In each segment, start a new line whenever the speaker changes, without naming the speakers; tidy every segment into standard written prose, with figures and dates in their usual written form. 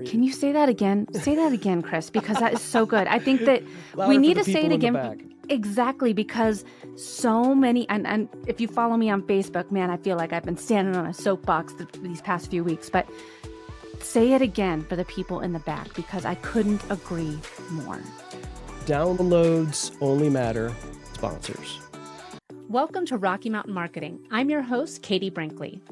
Can you say that again? Say that again, Chris, because that is so good. I think that
Louder
we need
for
to
the
say it
people in the
again.
back.
Exactly, because so many, and if you follow me on Facebook, man, I feel like I've been standing on a soapbox these past few weeks, but say it again for the people in the back, because I couldn't agree more.
Downloads only matter. Sponsors.
Welcome to Rocky Mountain Marketing. I'm your host, Katie Brinkley.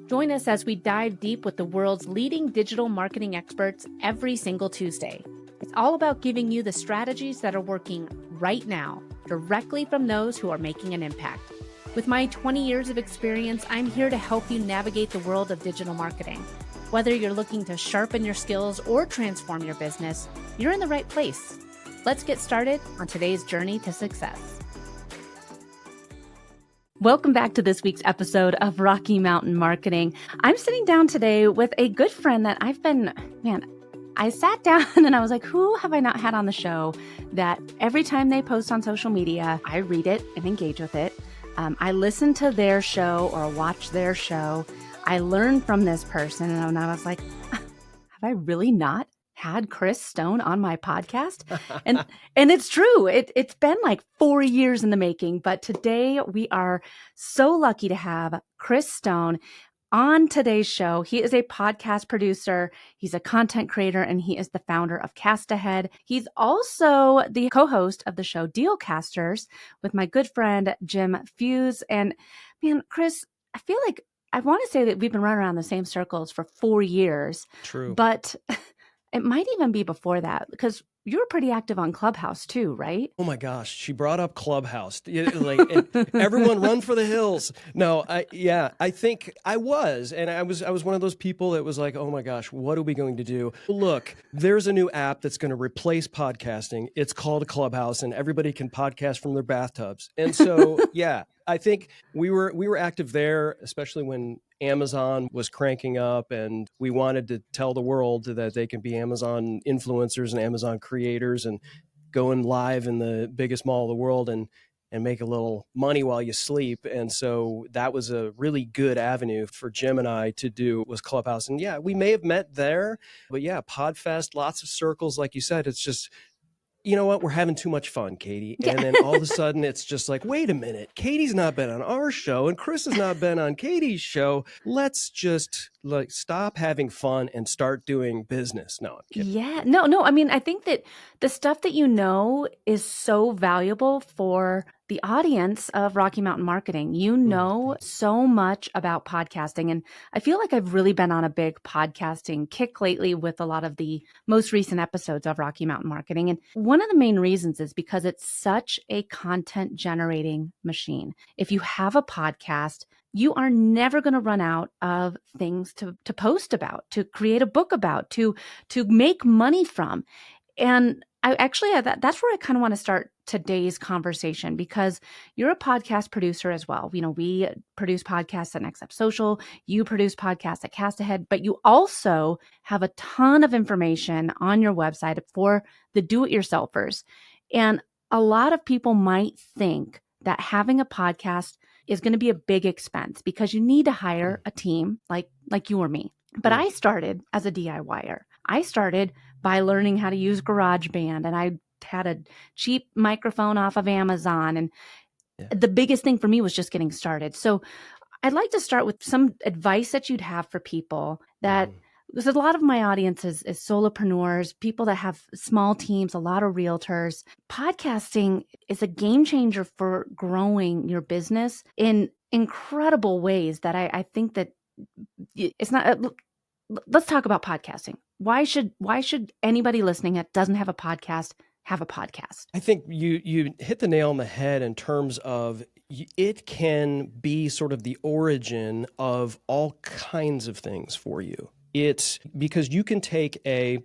Join us as we dive deep with the world's leading digital marketing experts every single Tuesday. It's all about giving you the strategies that are working right now, directly from those who are making an impact. With my 20 years of experience, I'm here to help you navigate the world of digital marketing. Whether you're looking to sharpen your skills or transform your business, you're in the right place. Let's get started on today's journey to success.
Welcome back to this week's episode of Rocky Mountain Marketing. I'm sitting down today with a good friend that I sat down and I was like, who have I not had on the show that every time they post on social media, I read it and engage with it. I listen to their show or watch their show. I learn from this person, and I was like, have I really not had Chris Stone on my podcast? And it's true. It's been like 4 years in the making, but today we are so lucky to have Chris Stone on today's show. He is a podcast producer, he's a content creator, and he is the founder of Cast Ahead. He's also the co-host of the show Dealcasters with my good friend Jim Fuse. And man, Chris, I feel like I want to say that we've been running around the same circles for 4 years.
True.
But it might even be before that, because you were pretty active on Clubhouse too, right?
Oh my gosh, she brought up Clubhouse. Everyone run for the hills. No, I think I was. And I was one of those people that was like, oh my gosh, what are we going to do? Look, there's a new app that's going to replace podcasting. It's called Clubhouse, and everybody can podcast from their bathtubs. And so, yeah, I think we were active there, especially when Amazon was cranking up, and we wanted to tell the world that they can be Amazon influencers and Amazon creators and going live in the biggest mall of the world and make a little money while you sleep. And so that was a really good avenue for Jim and I to do, was Clubhouse. And yeah, we may have met there, but yeah, Podfest, lots of circles. Like you said, it's just, you know what? We're having too much fun, Katie. And then all of a sudden it's just like, wait a minute, Katie's not been on our show and Chris has not been on Katie's show. Let's just stop having fun and start doing business. No, I'm kidding.
Yeah, no. I mean, I think that the stuff that you know is so valuable for the audience of Rocky Mountain Marketing. You know so much about podcasting. And I feel like I've really been on a big podcasting kick lately with a lot of the most recent episodes of Rocky Mountain Marketing. And one of the main reasons is because it's such a content generating machine. If you have a podcast, you are never going to run out of things to post about, to create a book about, to make money from. And I actually, that's where I kind of want to start today's conversation, because you're a podcast producer as well. You know, we produce podcasts at Next Up Social. You produce podcasts at Cast Ahead, but you also have a ton of information on your website for the do-it-yourselfers. And a lot of people might think that having a podcast is going to be a big expense because you need to hire a team like you or me. But I started as a DIYer. I started by learning how to use GarageBand, and I had a cheap microphone off of Amazon. And the biggest thing for me was just getting started. So I'd like to start with some advice that you'd have for people that, because a lot of my audience is solopreneurs, people that have small teams, a lot of realtors. Podcasting is a game changer for growing your business in incredible ways that I think that it's not. Let's talk about podcasting. Why should anybody listening that doesn't have a podcast have a podcast?
I think you hit the nail on the head in terms of it can be sort of the origin of all kinds of things for you. It's because you can take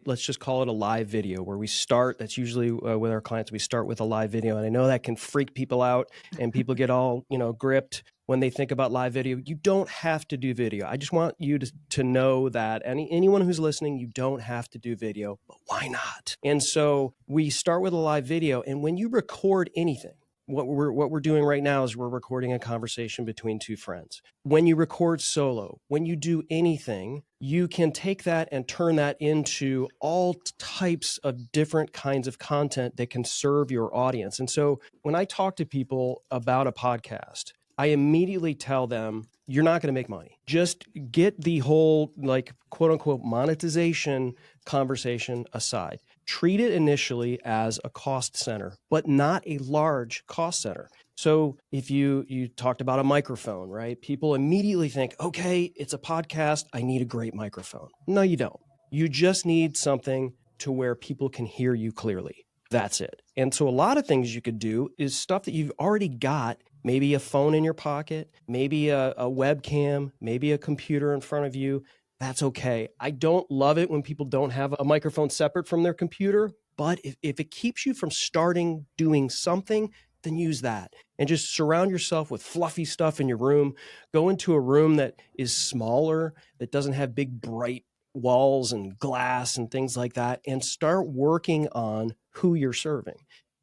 let's just call it a live video where we start. That's usually with our clients, we start with a live video. And I know that can freak people out and people get all, gripped when they think about live video. You don't have to do video. I just want you to know that anyone who's listening, you don't have to do video, but why not? And so we start with a live video. And when you record anything, what we're doing right now is we're recording a conversation between two friends. When you record solo, when you do anything, you can take that and turn that into all types of different kinds of content that can serve your audience. And so when I talk to people about a podcast, I immediately tell them, you're not going to make money. Just get the whole, like, quote unquote, monetization conversation aside. Treat it initially as a cost center, but not a large cost center. So if you talked about a microphone, right? People immediately think, okay, it's a podcast, I need a great microphone. No, you don't. You just need something to where people can hear you clearly. That's it. And so a lot of things you could do is stuff that you've already got, maybe a phone in your pocket, maybe a webcam, maybe a computer in front of you. That's okay. I don't love it when people don't have a microphone separate from their computer, but if it keeps you from starting doing something, then use that. And just surround yourself with fluffy stuff in your room. Go into a room that is smaller, that doesn't have big, bright walls and glass and things like that, and start working on who you're serving.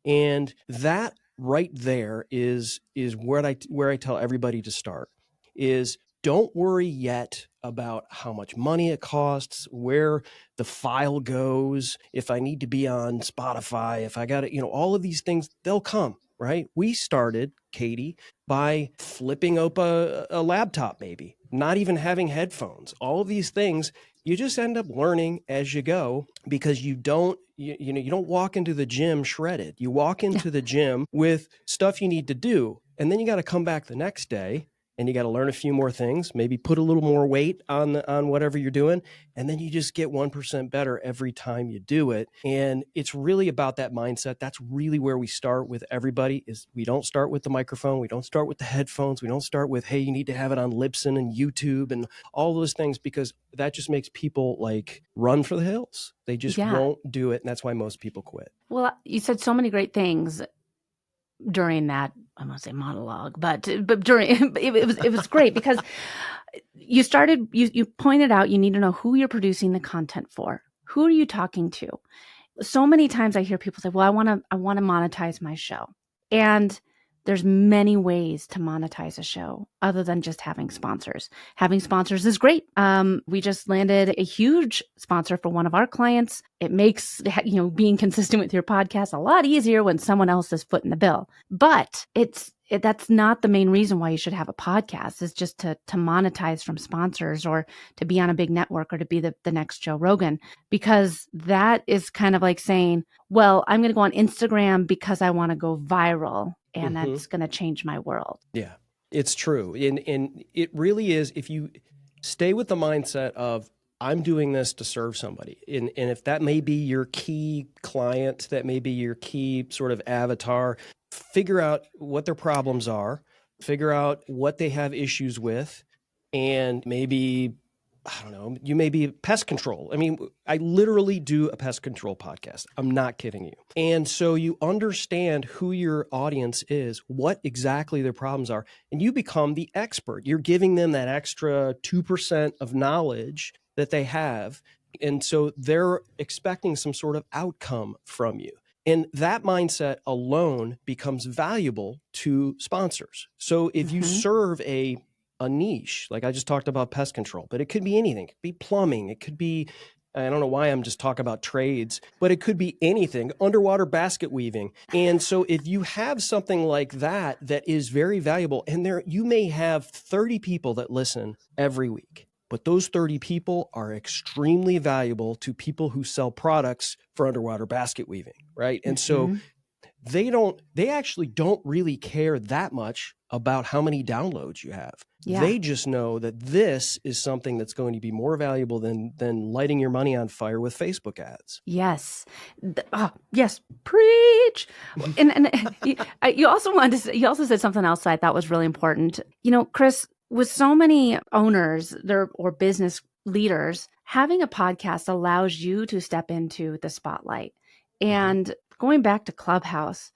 And that right there is where I tell everybody to start is don't worry yet about how much money it costs, where the file goes, if I need to be on Spotify, if I got to, all of these things, they'll come, right? We started, Katie, by flipping open a laptop, maybe, not even having headphones. All of these things, you just end up learning as you go because you don't walk into the gym shredded. You walk into the gym with stuff you need to do, and then you got to come back the next day and you got to learn a few more things, maybe put a little more weight on whatever you're doing. And then you just get 1% better every time you do it. And it's really about that mindset. That's really where we start with everybody is we don't start with the microphone. We don't start with the headphones. We don't start with, hey, you need to have it on Libsyn and YouTube and all those things, because that just makes people like run for the hills. They just won't do it. And that's why most people quit.
Well, you said so many great things during that, I want to say monologue, but during it was great because you pointed out you need to know who you're producing the content for. Who are you talking to? So many times I hear people say, well, I want to monetize my show. And there's many ways to monetize a show other than just having sponsors. Having sponsors is great. We just landed a huge sponsor for one of our clients. It makes, being consistent with your podcast a lot easier when someone else is footing the bill. But that's not the main reason why you should have a podcast. Is just to monetize from sponsors or to be on a big network or to be the next Joe Rogan, because that is kind of like saying, well, I'm going to go on Instagram because I want to go viral. And that's going to change my world.
Yeah, it's true. And it really is, if you stay with the mindset of, I'm doing this to serve somebody. And if that may be your key client, that may be your key sort of avatar, figure out what their problems are, figure out what they have issues with, and maybe, I don't know, you may be pest control. I mean, I literally do a pest control podcast. I'm not kidding you. And so you understand who your audience is, what exactly their problems are, and you become the expert. You're giving them that extra 2% of knowledge that they have. And so they're expecting some sort of outcome from you. And that mindset alone becomes valuable to sponsors. So if you serve a niche, like I just talked about pest control, but it could be anything. It could be plumbing. It could be, I don't know why I'm just talking about trades, but it could be anything, underwater basket weaving. And so if you have something like that is very valuable, and you may have 30 people that listen every week, but those 30 people are extremely valuable to people who sell products for underwater basket weaving, right? And so they actually don't really care that much about how many downloads you have. Yeah. They just know that this is something that's going to be more valuable than lighting your money on fire with Facebook ads.
Yes. Yes. Preach. And you also said something else that I thought was really important. Chris, with so many owners or business leaders, having a podcast allows you to step into the spotlight. And going back to Clubhouse,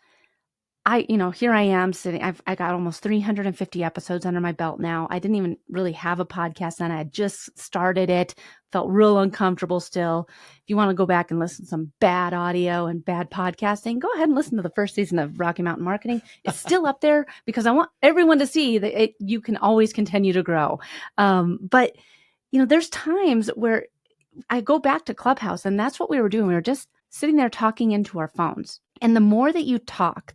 here I am sitting, I got almost 350 episodes under my belt now. I didn't even really have a podcast then. I had just started it, felt real uncomfortable still. If you want to go back and listen to some bad audio and bad podcasting, go ahead and listen to the first season of Rocky Mountain Marketing. It's still up there because I want everyone to see that you can always continue to grow. But there's times where I go back to Clubhouse, and that's what we were doing. We were just sitting there talking into our phones. And the more that you talk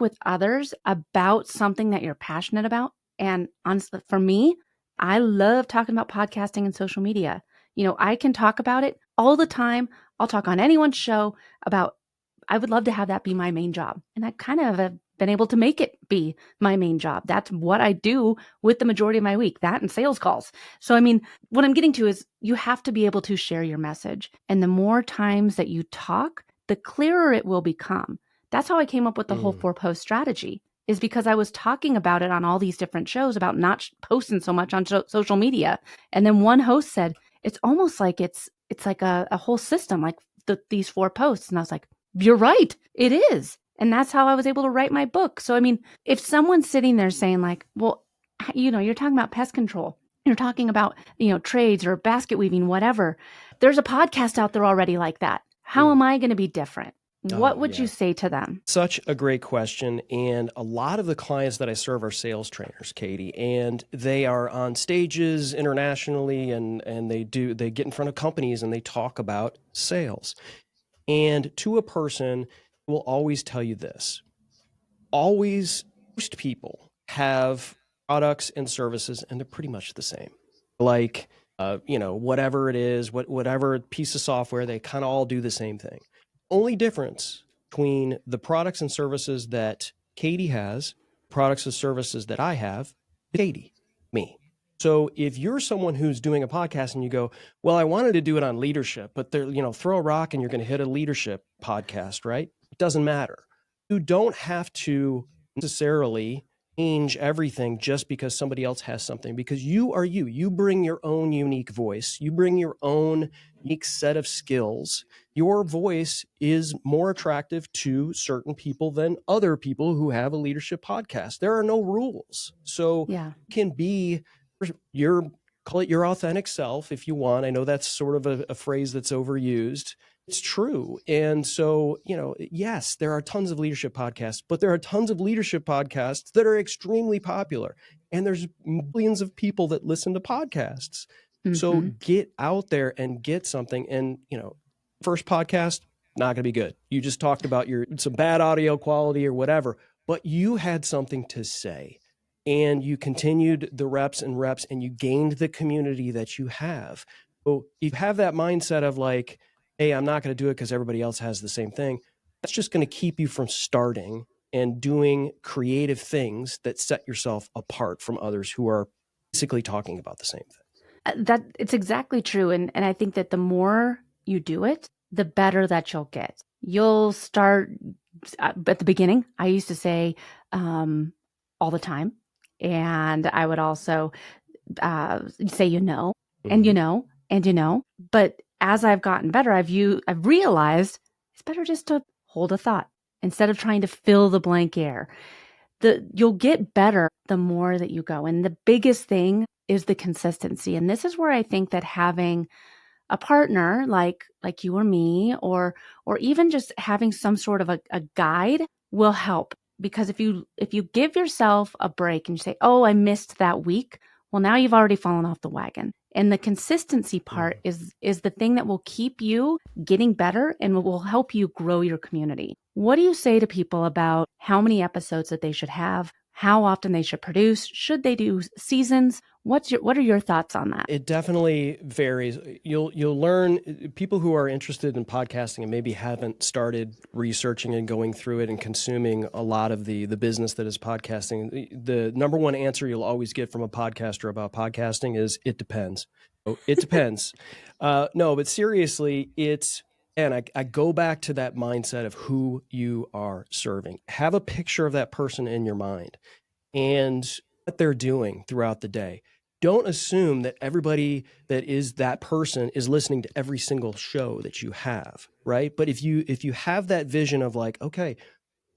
with others about something that you're passionate about. And honestly, for me, I love talking about podcasting and social media. I can talk about it all the time. I'll talk on anyone's show about, I would love to have that be my main job. And I kind of have been able to make it be my main job. That's what I do with the majority of my week, that and sales calls. So, what I'm getting to is you have to be able to share your message. And the more times that you talk, the clearer it will become. That's how I came up with the whole 4-post strategy, is because I was talking about it on all these different shows about not posting so much on social media. And then one host said, it's almost like it's like a whole system, like these 4 posts. And I was like, you're right, it is. And that's how I was able to write my book. So, if someone's sitting there saying like, well, you're talking about pest control, you're talking about, trades or basket weaving, whatever, there's a podcast out there already like that. How am I going to be different? What would you say to them?
Such a great question. And a lot of the clients that I serve are sales trainers, Katie, and they are on stages internationally, and they get in front of companies and they talk about sales. And to a person will always tell you this. Always, most people have products and services, and they're pretty much the same. Like, whatever it is, whatever piece of software, they kind of all do the same thing. Only difference between the products and services that Katie has, products and services that I have, Katie, me. So if you're someone who's doing a podcast and you go, well, I wanted to do it on leadership, but throw a rock and you're going to hit a leadership podcast, right? It doesn't matter. You don't have to necessarily change everything just because somebody else has something, because you are you. You bring your own unique voice. You bring your own unique set of skills. Your voice is more attractive to certain people than other people who have a leadership podcast. There are no rules. So you can be call it your authentic self if you want. I know that's sort of a phrase that's overused. It's true. And so, yes, there are tons of leadership podcasts, but there are tons of leadership podcasts that are extremely popular. And there's millions of people that listen to podcasts. So get out there and get something. And, first podcast, not going to be good. You just talked about some bad audio quality or whatever, but you had something to say. And you continued the reps and reps, and you gained the community that you have. So you have that mindset of like, hey, I'm not going to do it because everybody else has the same thing. That's just going to keep you from starting and doing creative things that set yourself apart from others who are basically talking about the same thing.
That it's exactly true. And I think that the more you do it, the better that you'll get. You'll start at the beginning. I used to say all the time. And I would also say, and but as I've gotten better, I've realized it's better just to hold a thought instead of trying to fill the blank air. You'll get better the more that you go. And the biggest thing is the consistency. And this is where I think that having a partner like you or me, or even just having some sort of a guide will help. Because if you give yourself a break and you say, oh, I missed that week, well, now you've already fallen off the wagon. And the consistency part is the thing that will keep you getting better and will help you grow your community. What do you say to people about how many episodes that they should have, how often they should produce? Should they do seasons? What are your thoughts on that?
It definitely varies. You'll learn, people who are interested in podcasting and maybe haven't started researching and going through it and consuming a lot of the business that is podcasting. The number one answer you'll always get from a podcaster about podcasting is it depends. Oh, it depends. No, but seriously, I go back to that mindset of who you are serving. Have a picture of that person in your mind and what they're doing throughout the day. Don't assume that everybody that is that person is listening to every single show that you have, right? But if you have that vision of like, okay,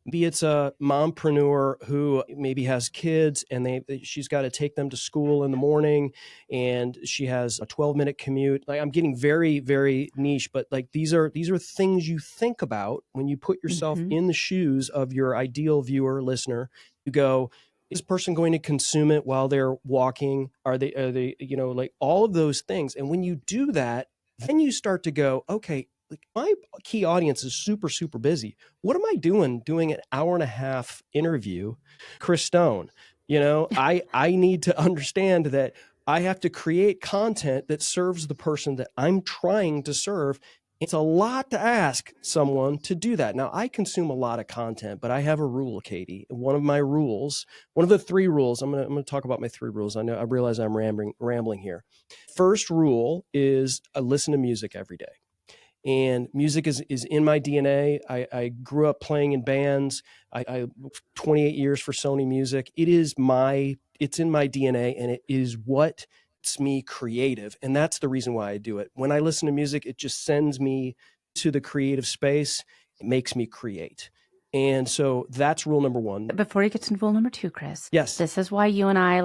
maybe it's a mompreneur who maybe has kids and she's got to take them to school in the morning and she has a 12-minute commute. Like, I'm getting very, very niche, but like these are things you think about when you put yourself in the shoes of your ideal viewer, listener. You go, Is this person going to consume it while they're walking? Are they, like all of those things. And when you do that, then you start to go, okay, like my key audience is super, super busy. What am I doing an hour and a half interview, Chris Stone? I need to understand that I have to create content that serves the person that I'm trying to serve. It's a lot to ask someone to do that. Now, I consume a lot of content, but I have a rule, Katie. One of the 3 rules, I'm going to talk about my 3 rules. I realize I'm rambling here. First rule is I listen to music every day. And music is in my DNA. I grew up playing in bands. I 28 years for Sony Music. It's in my DNA, and it is what makes me creative. And that's the reason why I do it. When I listen to music, it just sends me to the creative space. It makes me create. And so that's rule number 1.
Before you get to rule number 2, Chris.
Yes.
This is why you and I,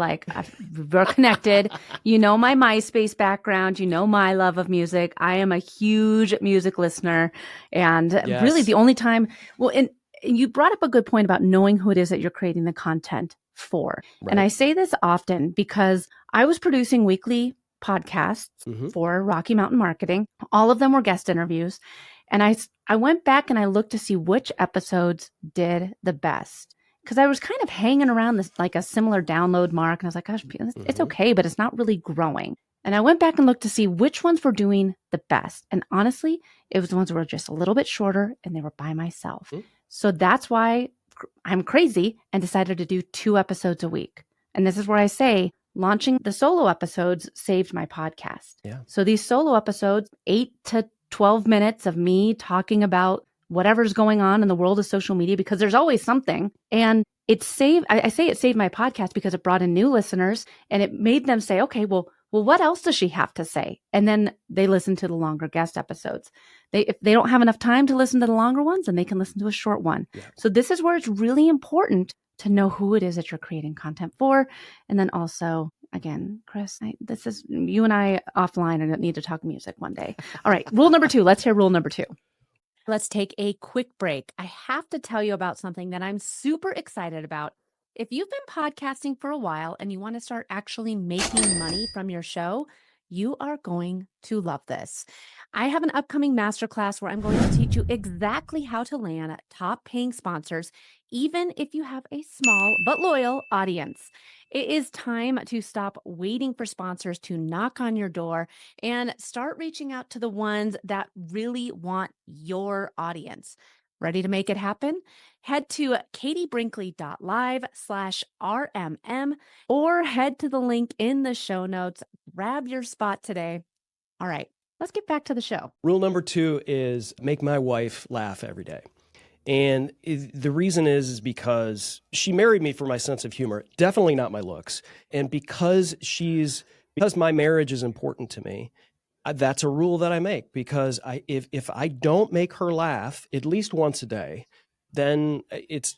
we're connected. You know my MySpace background. You know my love of music. I am a huge music listener. And
Yes.
really the only time, and you brought up a good point about knowing who it is that you're creating the content for.
Right.
And I say this often because I was producing weekly podcasts for Rocky Mountain Marketing. All of them were guest interviews. And I went back and I looked to see which episodes did the best, because I was kind of hanging around this like a similar download mark. And I was like, gosh, it's okay, but it's not really growing. And I went back and looked to see which ones were doing the best. And honestly, it was the ones that were just a little bit shorter and they were by myself. So that's why I'm crazy and decided to do 2 episodes a week. And this is where I say launching the solo episodes saved my podcast.
Yeah. So
So these solo episodes, 8 to 12 minutes of me talking about whatever's going on in the world of social media, because there's always something. And it saved my podcast because it brought in new listeners and it made them say, okay, well, what else does she have to say? And then they listen to the longer guest episodes. If they don't have enough time to listen to the longer ones, then they can listen to a short one.
Yeah.
So this is where it's really important to know who it is that you're creating content for. And then also, again, Chris, this is you and I offline and need to talk music one day. All right. Rule number 2. Let's hear rule number 2.
Let's take a quick break. I have to tell you about something that I'm super excited about. If you've been podcasting for a while and you want to start actually making money from your show, you are going to love this. I have an upcoming masterclass where I'm going to teach you exactly how to land top paying sponsors, even if you have a small but loyal audience. It is time to stop waiting for sponsors to knock on your door and start reaching out to the ones that really want your audience. Ready to make it happen? Head to katiebrinkley.live/RMM or head to the link in the show notes. Grab your spot today. All right, let's get back to the show.
Rule number 2 is make my wife laugh every day. And the reason is because she married me for my sense of humor, definitely not my looks. And because my marriage is important to me, that's a rule that I make, because if I don't make her laugh at least once a day, then it's,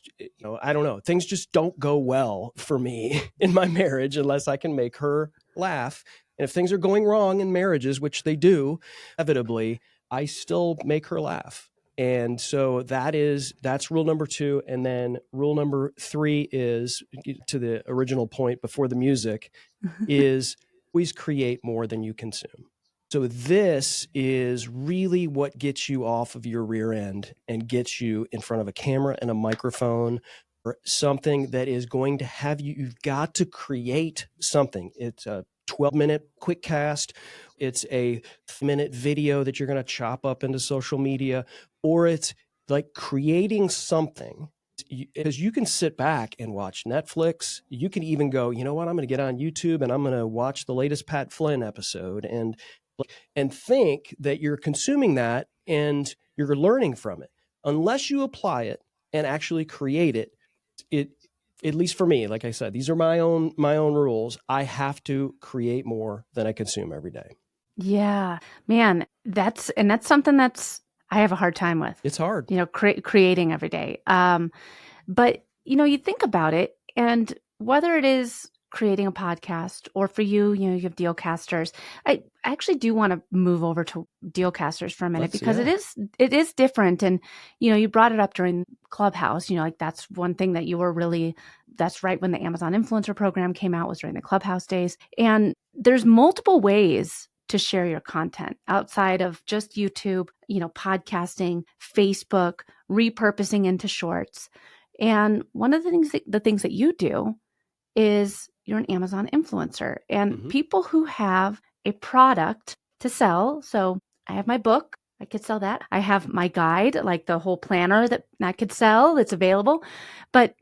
I don't know, things just don't go well for me in my marriage unless I can make her laugh. And if things are going wrong in marriages, which they do, inevitably, I still make her laugh. And so that's rule number 2. And then rule number 3 is, to the original point before the music, is always create more than you consume. So this is really what gets you off of your rear end and gets you in front of a camera and a microphone, or something that is going to have you've got to create something. It's a 12-minute quick cast. It's a minute video that you're going to chop up into social media, or it's like creating something. Because you can sit back and watch Netflix. You can even go, you know what, I'm going to get on YouTube and I'm going to watch the latest Pat Flynn episode and think that you're consuming that and you're learning from it. Unless you apply it and actually create it, at least for me, like I said, these are my own rules. I have to create more than I consume every day.
Yeah, man, that's something that's I have a hard time with.
It's hard,
creating every day. But you think about it, and whether it is creating a podcast or for you, you have Dealcasters. I actually do want to move over to Dealcasters for a minute because it is different. And, you brought it up during Clubhouse, like that's one thing that you were really That's right when the Amazon influencer program came out, was during the Clubhouse days. And there's multiple ways to share your content outside of just YouTube, podcasting, Facebook, repurposing into shorts. And one of the things that you do is you're an Amazon influencer, and people who have a product to sell. So I have my book. I could sell that. I have my guide, like the whole planner that could sell. It's available. But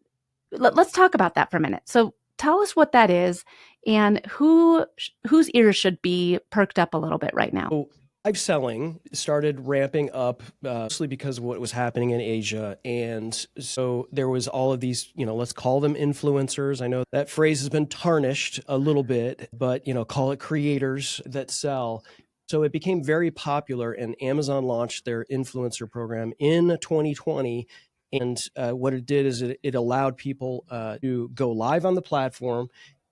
let's talk about that for a minute. So tell us what that is and whose ears should be perked up a little bit right now.
So live selling started ramping up mostly because of what was happening in Asia. And so there was all of these, let's call them influencers. I know that phrase has been tarnished a little bit, but, call it creators that sell. So it became very popular, and Amazon launched their influencer program in 2020. And what it did is it allowed people to go live on the platform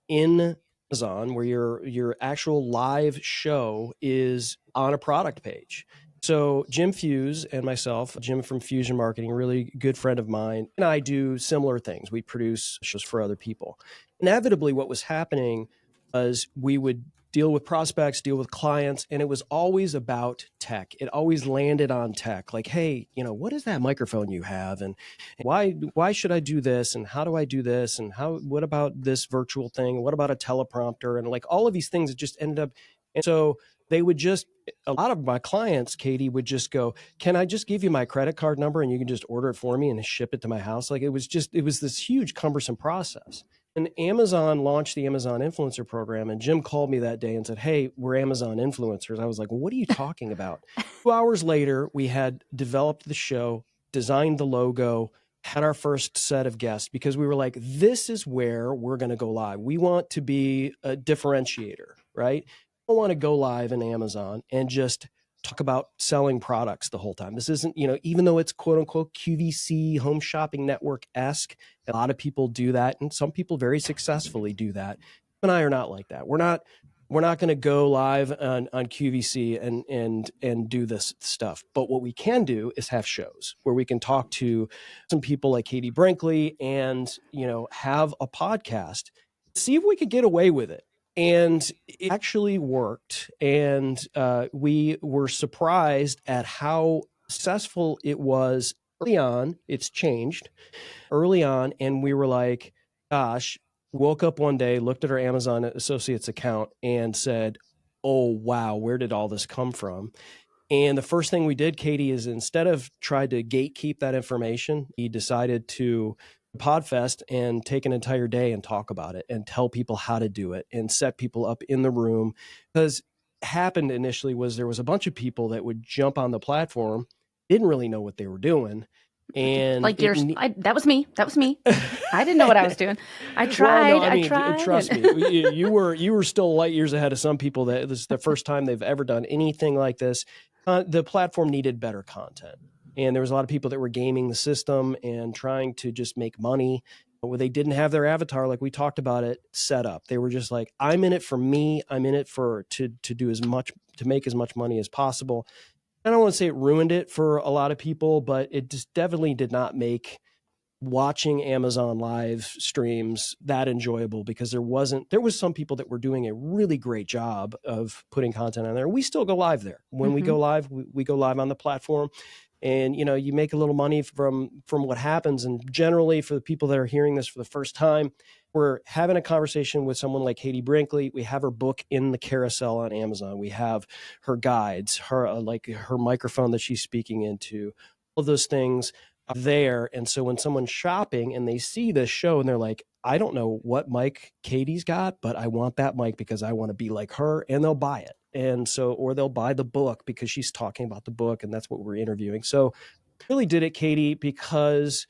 in Amazon, where your actual live show is on a product page. So Jim Fuse and myself, Jim from Fusion Marketing, a really good friend of mine, and I do similar things. We produce shows for other people. Inevitably, what was happening was we would deal with prospects, deal with clients, and it was always about tech. It always landed on tech. Like, hey, what is that microphone you have? And why should I do this? And how do I do this? And what about this virtual thing? What about a teleprompter? And like all of these things, it just ended up. And so they would a lot of my clients, Katie, would just go, can I just give you my credit card number and you can just order it for me and ship it to my house? Like it was this huge cumbersome process. And Amazon launched the Amazon influencer program, and Jim called me that day and said, hey, we're Amazon influencers. I was like, well, what are you talking about? 2 hours later, we had developed the show, designed the logo, had our first set of guests, because we were like, this is where we're going to go live. We want to be a differentiator, right? We don't want to go live in Amazon and just talk about selling products the whole time. This isn't, even though it's quote unquote QVC, home shopping network-esque, a lot of people do that, and some people very successfully do that. And I are not like that. We're not going to go live on QVC and do this stuff. But what we can do is have shows where we can talk to some people like Katie Brinkley and, have a podcast, see if we could get away with it. And it actually worked. And we were surprised at how successful it was early on. It's changed early on. And we were like, gosh, woke up one day, looked at our Amazon Associates account and said, oh, wow, where did all this come from? And the first thing we did, Katie, is instead of try to gatekeep that information, we decided to Podfest and take an entire day and talk about it and tell people how to do it and set people up in the room. Because happened initially was there was a bunch of people that would jump on the platform, didn't really know what they were doing. And
like that was me. I didn't know what I was doing. I tried.
Well, no,
I tried.
Trust me, you were still light years ahead of some people that this is the first time they've ever done anything like this. The platform needed better content. And there was a lot of people that were gaming the system and trying to just make money where they didn't have their avatar, like we talked about it, set up. They were just like, I'm in it for me. I'm in it to do as much, to make as much money as possible. I don't want to say it ruined it for a lot of people, but it just definitely did not make watching Amazon live streams that enjoyable, because there was some people that were doing a really great job of putting content on there. We still go live there. When we go live, we go live on the platform. And, you make a little money from what happens. And generally, for the people that are hearing this for the first time, we're having a conversation with someone like Katie Brinkley. We have her book in the carousel on Amazon. We have her guides, her her microphone that she's speaking into, all of those things are there. And so when someone's shopping and they see this show and they're like, I don't know what mic Katie's got, but I want that mic because I want to be like her, and they'll buy it. And so, or they'll buy the book because she's talking about the book, and that's what we're interviewing. So really did it, Katie, because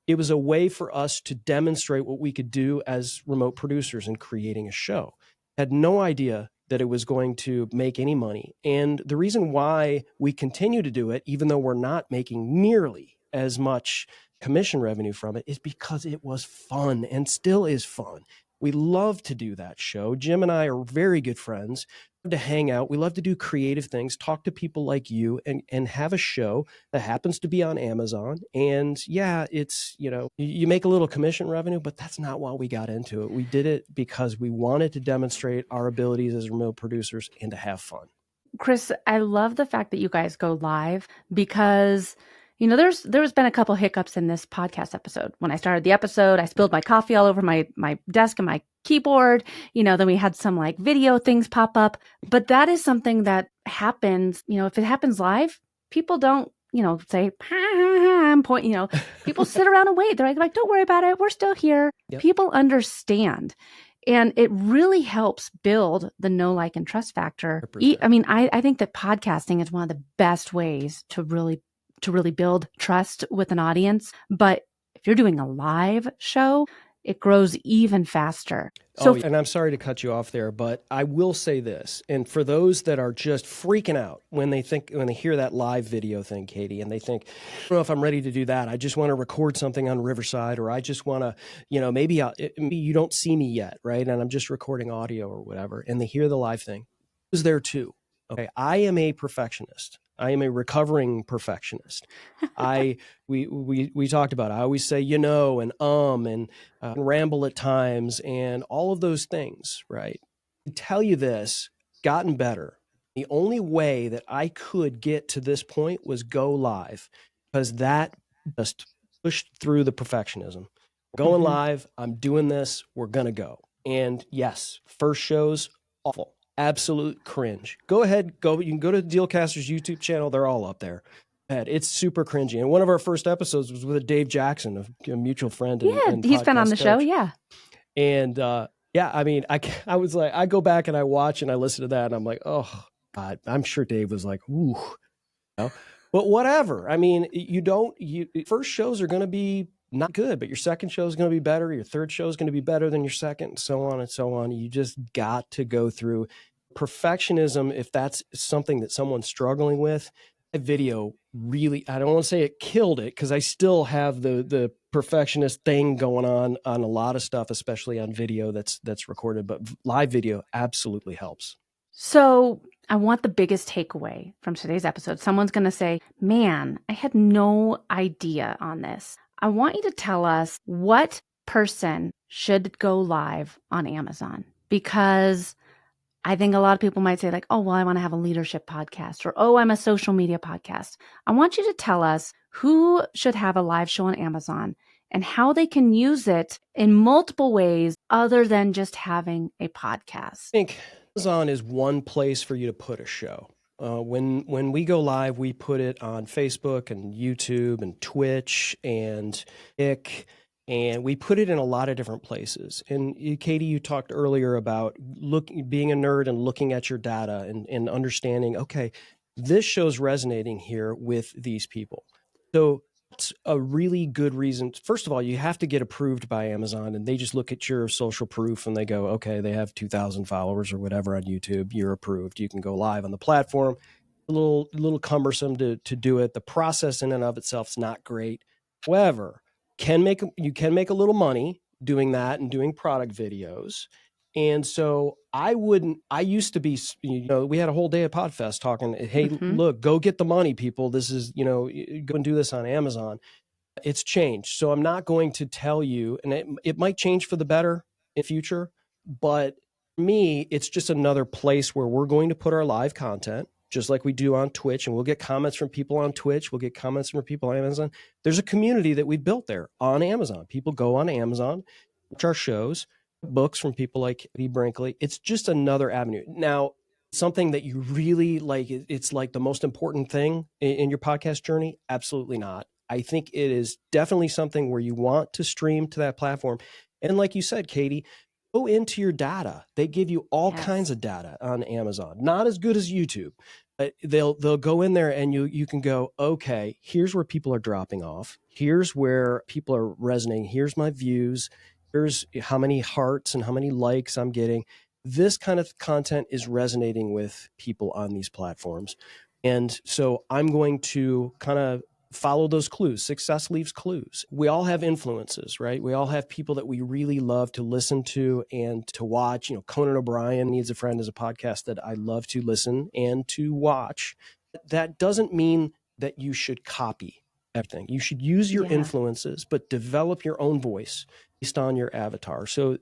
it was a way for us to demonstrate what we could do as remote producers in creating a show. Had no idea that it was going to make any money. And the reason why we continue to do it, even though we're not making nearly as much commission revenue from it, is because it was fun and still is fun. We love to do that show. Jim and I are very good friends. to hang out. We love to do creative things, talk to people like you, and have a show that happens to be on Amazon. And yeah, it's, you make a little commission revenue, but that's not why we got into it. We did it because we wanted to demonstrate our abilities as remote producers and to have fun.
Chris, I love the fact that you guys go live because, there's been a couple hiccups in this podcast episode. When I started the episode, I spilled my coffee all over my desk and my keyboard. Then we had some like video things pop up. But that is something that happens, if it happens live, people don't, say, I'm pointing, people sit around and wait. They're like, don't worry about it. We're still here.
Yep.
People understand. And it really helps build the know, like, and trust factor.
100%.
I think that podcasting is one of the best ways to really build trust with an audience. But if you're doing a live show, it grows even faster.
And I'm sorry to cut you off there, but I will say this. And for those that are just freaking out when they hear that live video thing, Katie, and they think, I don't know if I'm ready to do that. I just want to record something on Riverside, or I just want to, maybe you don't see me yet, right? And I'm just recording audio or whatever. And they hear the live thing. I was there too. Okay. I am a perfectionist. I am a recovering perfectionist. We talked about it. I always say, and ramble at times and all of those things, right? To tell you this, gotten better. The only way that I could get to this point was go live, because that just pushed through the perfectionism. Going live, I'm doing this, we're going to go. And yes, first shows, awful. Absolute cringe. Go ahead, you can go to Dealcaster's YouTube channel. They're all up there. It's super cringy. And one of our first episodes was with Dave Jackson, a mutual friend. And
he's been on the
podcast
show.
coach.
Yeah.
And I was like, I go back and I watch and I listen to that and I'm like, oh God, I'm sure Dave was like, ooh, but whatever. First shows are going to be not good, but your second show is going to be better. Your third show is going to be better than your second, and so on and so on. You just got to go through perfectionism. If that's something that someone's struggling with, that video really, I don't want to say it killed it, because I still have the perfectionist thing going on a lot of stuff, especially on video that's recorded, but live video absolutely helps.
So I want the biggest takeaway from today's episode. Someone's going to say, man, I had no idea on this. I want you to tell us what person should go live on Amazon, because I think a lot of people might say like, oh, well, I want to have a leadership podcast, or, oh, I'm a social media podcast. I want you to tell us who should have a live show on Amazon and how they can use it in multiple ways other than just having a podcast.
I think Amazon is one place for you to put a show. When we go live, we put it on Facebook and YouTube and Twitch and IC, and we put it in a lot of different places. And Katie, you talked earlier about being a nerd and looking at your data and understanding, okay, this show's resonating here with these people. So it's a really good reason. First of all, you have to get approved by Amazon, and they just look at your social proof and they go, okay, they have 2,000 followers or whatever on YouTube. You're approved. You can go live on the platform. A little cumbersome to do it. The process in and of itself is not great. However, you can make a little money doing that and doing product videos. And so I used to be, we had a whole day at PodFest talking, hey, look, go get the money, people. This is, go and do this on Amazon. It's changed. So I'm not going to tell you, and it might change for the better in future, but for me, it's just another place where we're going to put our live content, just like we do on Twitch, and we'll get comments from people on Twitch. We'll get comments from people on Amazon. There's a community that we've built there on Amazon. People go on Amazon, watch our shows, books from people like Brinkley. It's just another avenue. Now, something that you really like, it's like the most important thing in your podcast journey? Absolutely not. I think it is definitely something where you want to stream to that platform. And like you said, Katie, go into your data. They give you all kinds of data on Amazon. Not as good as YouTube, but they'll go in there and you can go, okay, here's where people are dropping off. Here's where people are resonating. Here's my views. Here's how many hearts and how many likes I'm getting. This kind of content is resonating with people on these platforms. And so I'm going to kind of follow those clues. Success leaves clues. We all have influences, right? We all have people that we really love to listen to and to watch. You know, Conan O'Brien Needs a Friend is a podcast that I love to listen and to watch. That doesn't mean that you should copy everything. You should use your influences, but develop your own voice based on your avatar. So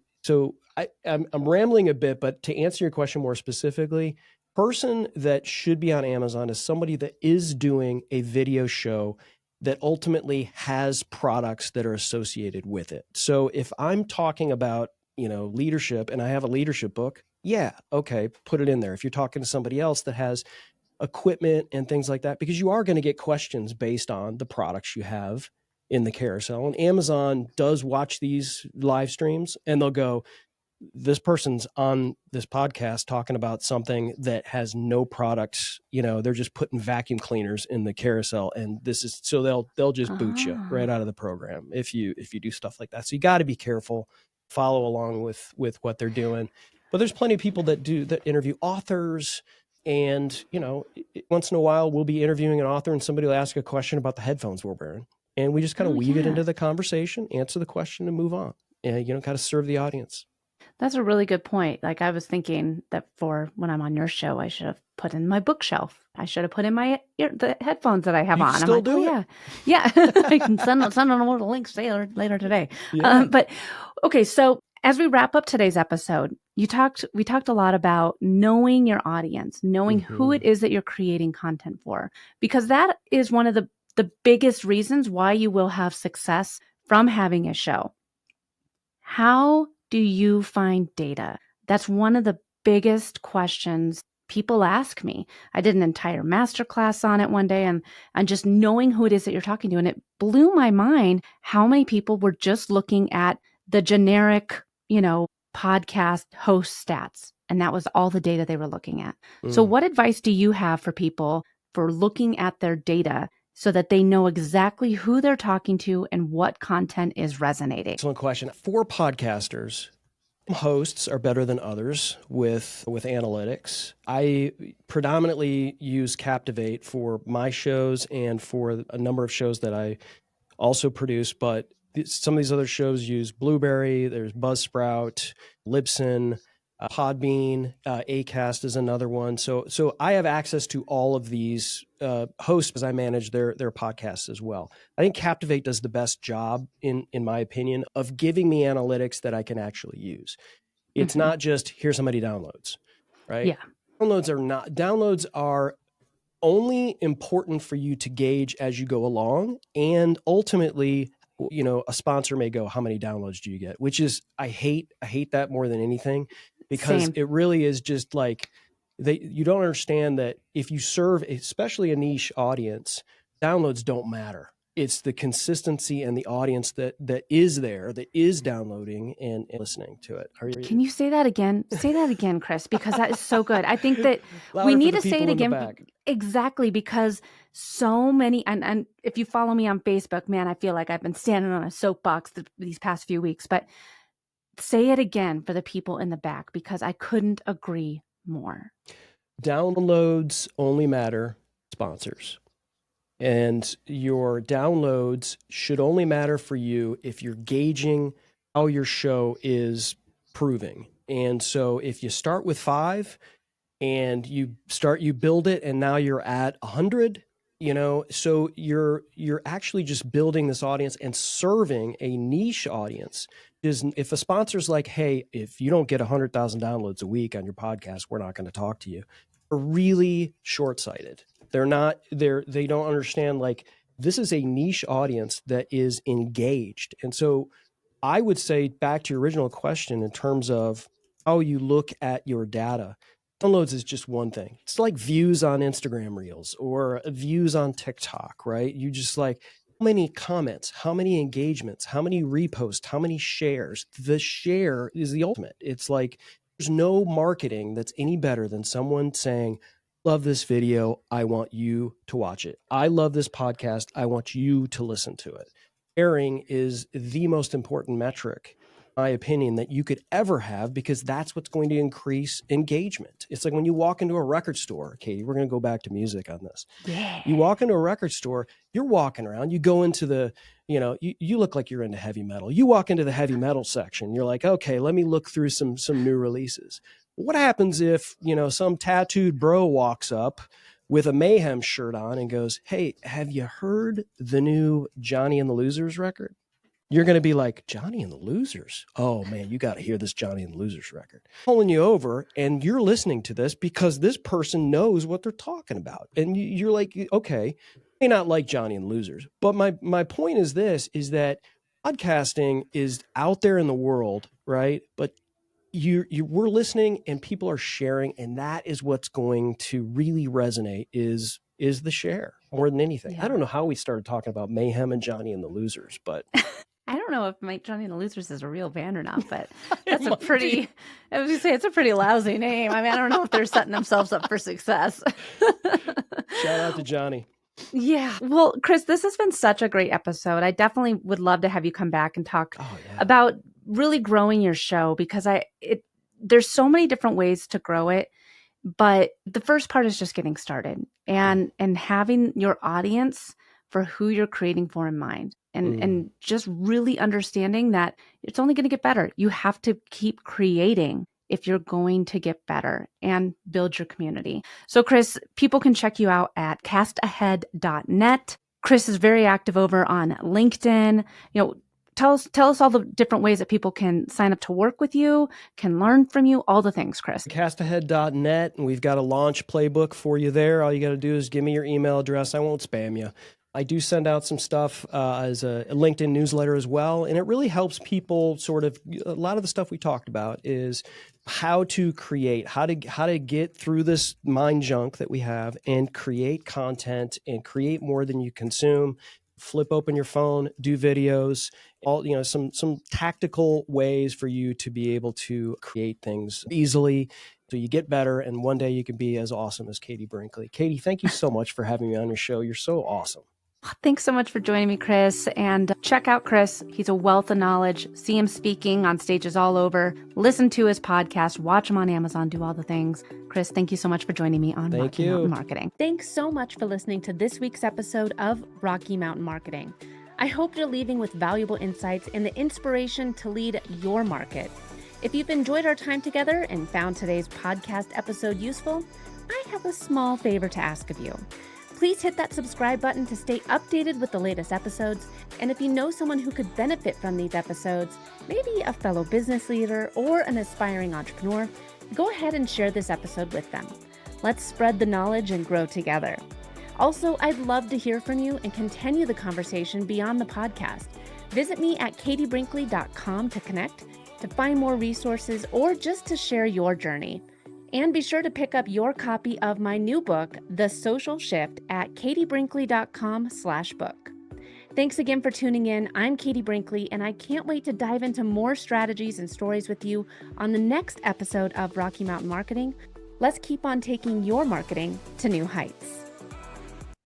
I'm rambling a bit, but to answer your question more specifically, person that should be on Amazon is somebody that is doing a video show that ultimately has products that are associated with it. So if I'm talking about, leadership and I have a leadership book, yeah, okay, put it in there. If you're talking to somebody else that has equipment and things like that, because you are going to get questions based on the products you have in the carousel. And Amazon does watch these live streams and they'll go, this person's on this podcast talking about something that has no products, they're just putting vacuum cleaners in the carousel. And this is, so they'll just boot you right out of the program if you do stuff like that. So you got to be careful, follow along with what they're doing. But there's plenty of people that interview authors. And, once in a while we'll be interviewing an author and somebody will ask a question about the headphones we're wearing. And we just kind of weave it into the conversation, answer the question and move on. And, kind of serve the audience.
That's a really good point. Like I was thinking that for when I'm on your show, I should have put in my bookshelf. I should have put in the headphones that I have on.
Still do it?
Yeah. I can send on a little links later today.
Yeah.
But okay, so as we wrap up today's episode, we talked a lot about knowing your audience, knowing who it is that you're creating content for, because that is one of the biggest reasons why you will have success from having a show. How do you find data? That's one of the biggest questions people ask me. I did an entire masterclass on it one day and just knowing who it is that you're talking to. And it blew my mind how many people were just looking at the generic, podcast host stats. And that was all the data they were looking at. So what advice do you have for people for looking at their data so that they know exactly who they're talking to and what content is resonating?
Excellent question. For podcasters, hosts are better than others with analytics. I predominantly use Captivate for my shows and for a number of shows that I also produce, but some of these other shows use Blueberry, there's Buzzsprout, Libsyn, Podbean, Acast is another one. So I have access to all of these hosts as I manage their podcasts as well. I think Captivate does the best job, in my opinion, of giving me analytics that I can actually use. It's not just here's how many downloads, right?
Yeah.
Downloads are only important for you to gauge as you go along, and ultimately, a sponsor may go, how many downloads do you get? Which is, I hate that more than anything, because
Same.
it really is just like, you don't understand that if you serve, especially a niche audience, downloads don't matter. It's the consistency and the audience that is there, that is downloading and listening to it.
Can you say that again? Say that again, Chris, because that is so good. I think that we need to say it again. Exactly, because so many, and if you follow me on Facebook, man, I feel like I've been standing on a soapbox these past few weeks, but say it again for the people in the back, because I couldn't agree more.
Downloads only matter sponsors. And your downloads should only matter for you if you're gauging how your show is proving. And so if you start with 5 and you build it and now you're at 100, so you're actually just building this audience and serving a niche audience. If a sponsor's like, hey, if you don't get 100,000 downloads a week on your podcast, we're not going to talk to you, are really short-sighted. They don't understand, like, this is a niche audience that is engaged. And so I would say, back to your original question, in terms of how you look at your data, downloads is just one thing. It's like views on Instagram Reels or views on TikTok, right? You just like, how many comments, how many engagements, how many reposts, how many shares. The share is the ultimate. It's like, there's no marketing that's any better than someone saying, love this video, I want you to watch it. I love this podcast, I want you to listen to it. Sharing is the most important metric my opinion, that you could ever have, because that's what's going to increase engagement. It's like when you walk into a record store, Katie, we're going to go back to music on this.
Yeah.
You walk into a record store, you're walking around, you go into the, you look like you're into heavy metal. You walk into the heavy metal section, you're like, okay, let me look through some new releases. What happens if, some tattooed bro walks up with a Mayhem shirt on and goes, hey, have you heard the new Johnny and the Losers record? You're going to be like, Johnny and the Losers? Oh man, you got to hear this Johnny and the Losers record. Pulling you over, and you're listening to this because this person knows what they're talking about. And you're like, okay, may not like Johnny and the Losers, but my point is this, is that podcasting is out there in the world, right? But we're listening and people are sharing, and that is what's going to really resonate is the share more than anything.
Yeah.
I don't know how we started talking about Mayhem and Johnny and the Losers, but
I don't know if Mike Johnny and the Losers is a real band or not, but that's I was going to say, it's a pretty lousy name. I mean, I don't know if they're setting themselves up for success.
Shout out to Johnny.
Yeah. Well, Chris, this has been such a great episode. I definitely would love to have you come back and talk about really growing your show, because there's so many different ways to grow it. But the first part is just getting started and having your audience for who you're creating for in mind, and just really understanding that it's only going to get better. You have to keep creating if you're going to get better and build your community. So Chris, people can check you out at castahead.net. Chris is very active over on LinkedIn. Tell us all the different ways that people can sign up to work with you, can learn from you, all the things, Chris.
Castahead.net, and we've got a launch playbook for you there. All you got to do is give me your email address. I won't spam you. I do send out some stuff as a LinkedIn newsletter as well, and it really helps people a lot of the stuff we talked about is how to create, how to get through this mind junk that we have and create content and create more than you consume. Flip open your phone, do videos, some tactical ways for you to be able to create things easily so you get better, and one day you can be as awesome as Katie Brinkley. Katie, thank you so much for having me on your show. You're so awesome.
Thanks so much for joining me, Chris. And check out Chris. He's a wealth of knowledge. See him speaking on stages all over. Listen to his podcast. Watch him on Amazon. Do all the things. Chris, thank you so much for joining me on Rocky Mountain Marketing.
Thanks so much for listening to this week's episode of Rocky Mountain Marketing. I hope you're leaving with valuable insights and the inspiration to lead your market. If you've enjoyed our time together and found today's podcast episode useful, I have a small favor to ask of you. Please hit that subscribe button to stay updated with the latest episodes. And if you know someone who could benefit from these episodes, maybe a fellow business leader or an aspiring entrepreneur, go ahead and share this episode with them. Let's spread the knowledge and grow together. Also, I'd love to hear from you and continue the conversation beyond the podcast. Visit me at katiebrinkley.com to connect, to find more resources, or just to share your journey. And be sure to pick up your copy of my new book, The Social Shift, at katiebrinkley.com/book. Thanks again for tuning in. I'm Katie Brinkley, and I can't wait to dive into more strategies and stories with you on the next episode of Rocky Mountain Marketing. Let's keep on taking your marketing to new heights.